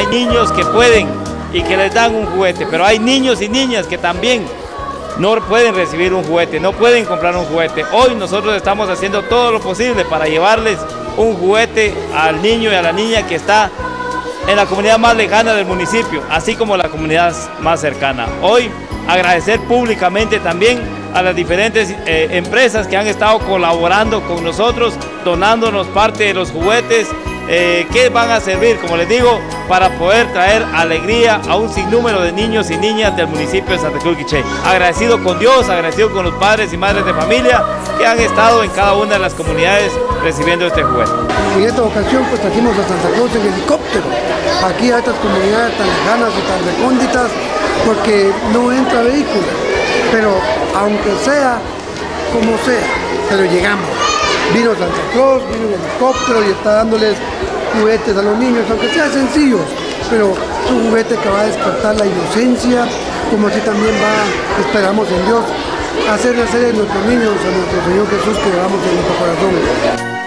niños que pueden y que les dan un juguete, pero hay niños y niñas que también no pueden recibir un juguete, no pueden comprar un juguete. Hoy nosotros estamos haciendo todo lo posible para llevarles un juguete al niño y a la niña que está en la comunidad más lejana del municipio, así como la comunidad más cercana. Hoy agradecer públicamente también a las diferentes empresas que han estado colaborando con nosotros, donándonos parte de los juguetes que van a servir, como les digo, para poder traer alegría a un sinnúmero de niños y niñas del municipio de Santa Cruz Quiché. Agradecido con Dios, agradecido con los padres y madres de familia que han estado en cada una de las comunidades recibiendo este juguete. En esta ocasión pues trajimos a Santa Cruz en helicóptero, aquí a estas comunidades tan lejanas y tan recónditas, porque no entra vehículo, pero aunque sea como sea, pero llegamos. Vino Santa Cruz, vino en helicóptero y está dándoles juguetes a los niños, aunque sean sencillos, pero es un juguete que va a despertar la inocencia, como así también esperamos en Dios, hacer nacer en nuestros niños a nuestro Señor Jesús que llevamos en nuestro corazón.